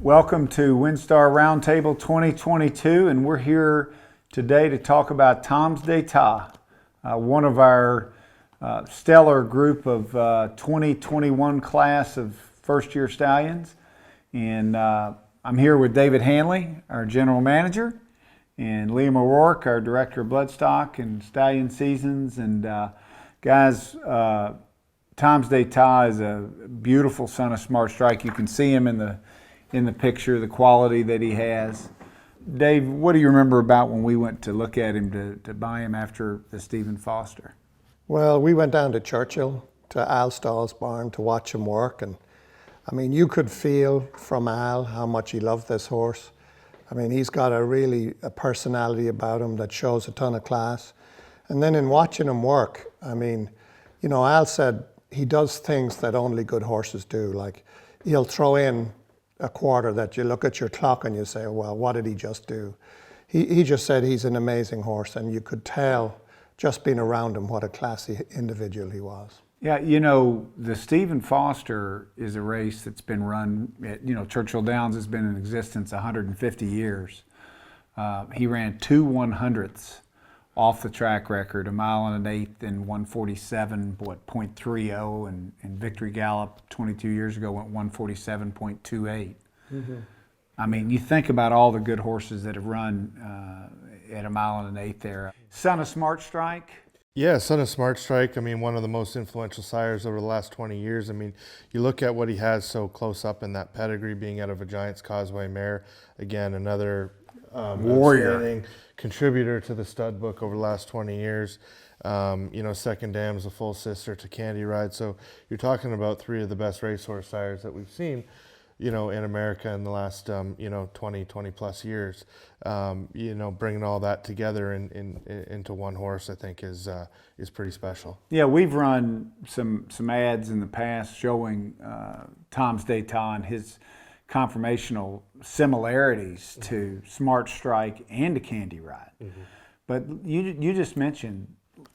Welcome to WinStar Roundtable 2022, and we're here today to talk about Toms d'Etat, one of our stellar group of 2021 class of first-year stallions. And I'm here with David Hanley, our general manager, and Liam O'Rourke, our director of bloodstock and stallion seasons. And guys, Toms d'Etat is a beautiful son of Smart Strike. You can see him in the picture, the quality that he has. Dave, what do you remember about when we went to look at him to buy him after the Stephen Foster? Well, we went down to Churchill, to Al Stahl's barn to watch him work. And I mean, you could feel from Al how much he loved this horse. I mean, he's got a personality about him that shows a ton of class. And then in watching him work, I mean, you know, Al said he does things that only good horses do. Like he'll throw in a quarter that you look at your clock and you say, well, what did he just do? He just said he's an amazing horse, and you could tell just being around him what a classy individual he was. Yeah, you know, the Stephen Foster is a race that's been run at, Churchill Downs has been in existence 150 years. He ran 2 100ths off the track record, 1 1/8 and 147.30, and Victory Gallop 22 years ago went 147.28. Mm-hmm. I mean, you think about all the good horses that have run at 1 1/8 there. Son of Smart Strike. Yeah, son of Smart Strike. I mean, one of the most influential sires over the last 20 years. I mean, you look at what he has so close up in that pedigree, being out of a Giants Causeway mare. Again, another warrior contributor to the stud book over the last 20 years. Second Dam's a full sister to Candy Ride. So you're talking about 3 of the best racehorse sires that we've seen, in America in the last, 20 plus years. Bringing all that together into one horse, I think is pretty special. Yeah, we've run some ads in the past showing Toms d'Etat and his conformational similarities to Smart Strike and to Candy Ride. Mm-hmm. But you just mentioned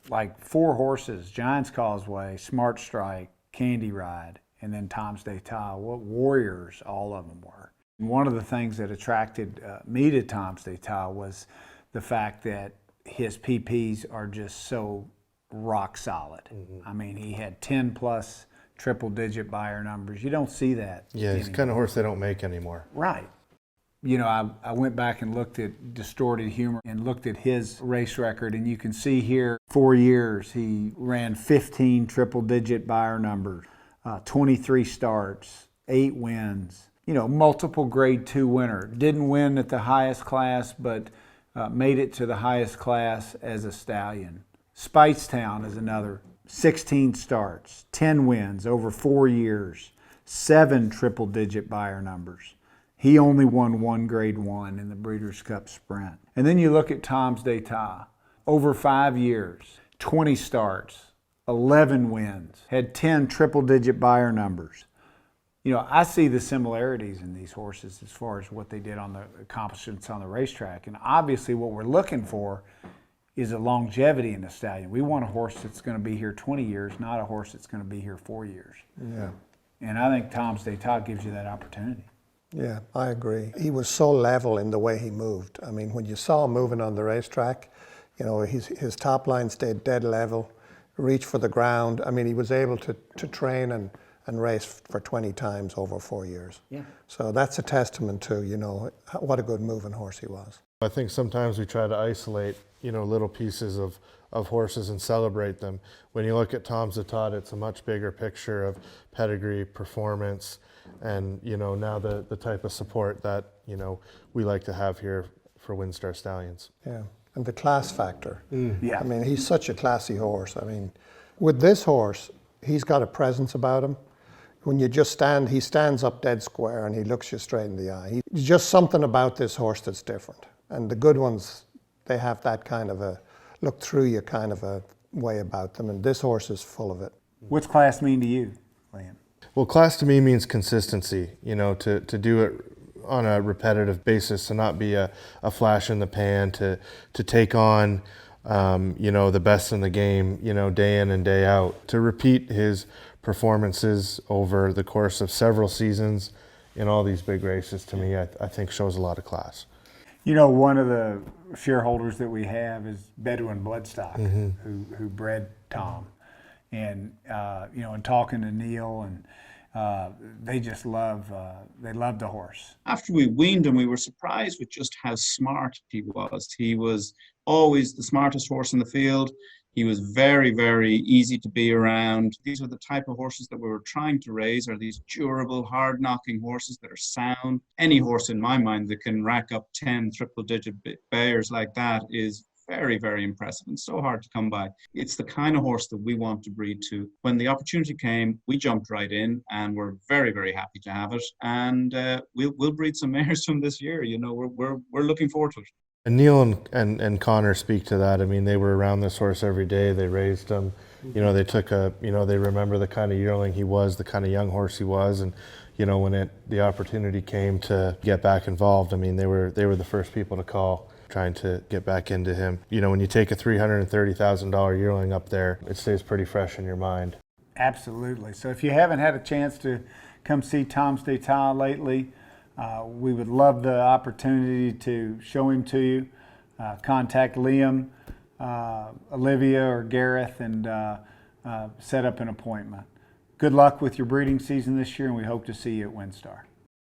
like 4 horses: Giants Causeway, Smart Strike, Candy Ride, and then Toms d'Etat. What warriors all of them were. And one of the things that attracted me to Toms d'Etat was the fact that his PPs are just so rock solid. Mm-hmm. I mean, he had 10 plus triple-digit buyer numbers. You don't see that. Yeah, he's the kind of horse they don't make anymore. Right. I went back and looked at Distorted Humor and looked at his race record, and you can see here 4 years he ran 15 triple-digit buyer numbers, 23 starts, 8 wins. Multiple Grade 2 winner. Didn't win at the highest class, but made it to the highest class as a stallion. Speightstown is another. 16 starts, 10 wins over 4 years, 7 triple-digit buyer numbers. He only won 1 Grade 1 in the Breeders' Cup Sprint. And then you look at Toms d'Etat, over 5 years, 20 starts, 11 wins, had 10 triple-digit buyer numbers. I see the similarities in these horses as far as what they did on the accomplishments on the racetrack. And obviously what we're looking for is a longevity in the stallion. We want a horse that's going to be here 20 years, not a horse that's going to be here 4 years. Yeah. And I think Toms d'Etat gives you that opportunity. Yeah, I agree. He was so level in the way he moved. I mean, when you saw him moving on the racetrack, his top line stayed dead level, reach for the ground. I mean, he was able to train and race for 20 times over 4 years. Yeah. So that's a testament to, what a good moving horse he was. I think sometimes we try to isolate, little pieces of horses and celebrate them. When you look at Toms d'Etat, it's a much bigger picture of pedigree, performance, and, now the type of support that, we like to have here for WinStar Stallions. Yeah, and the class factor. Yeah. I mean, he's such a classy horse. I mean, with this horse, he's got a presence about him. When you just stand, he stands up dead square and he looks you straight in the eye. He's just something about this horse that's different. And the good ones, they have that kind of a look through you kind of a way about them. And this horse is full of it. What's class mean to you, Liam? Well, class to me means consistency, to do it on a repetitive basis, to not be a flash in the pan, to take on, the best in the game, day in and day out, to repeat his performances over the course of several seasons, in all these big races, to me, I think shows a lot of class. You know, one of the shareholders that we have is Bedouin Bloodstock, who bred Tom. And, you know, in talking to Neil, and they just love the horse. After we weaned him, we were surprised with just how smart he was. He was always the smartest horse in the field. He was very, very easy to be around. These are the type of horses that we were trying to raise, are these durable, hard-knocking horses that are sound. Any horse, in my mind, that can rack up 10 triple-digit bears like that is very, very impressive and so hard to come by. It's the kind of horse that we want to breed to. When the opportunity came, we jumped right in, and we're very, very happy to have it. And we'll breed some mares from this year. You know, we're looking forward to it. And Neil and Connor speak to that. I mean, they were around this horse every day. They raised him. You know, they took they remember the kind of yearling he was, the kind of young horse he was. And, you know, when the opportunity came to get back involved, I mean, they were the first people to call, trying to get back into him. You know, when you take a $330,000 yearling up there, it stays pretty fresh in your mind. Absolutely. So if you haven't had a chance to come see Tom's d'Etat lately, we would love the opportunity to show him to you. Contact Liam, Olivia, or Gareth, and set up an appointment. Good luck with your breeding season this year, and we hope to see you at WinStar.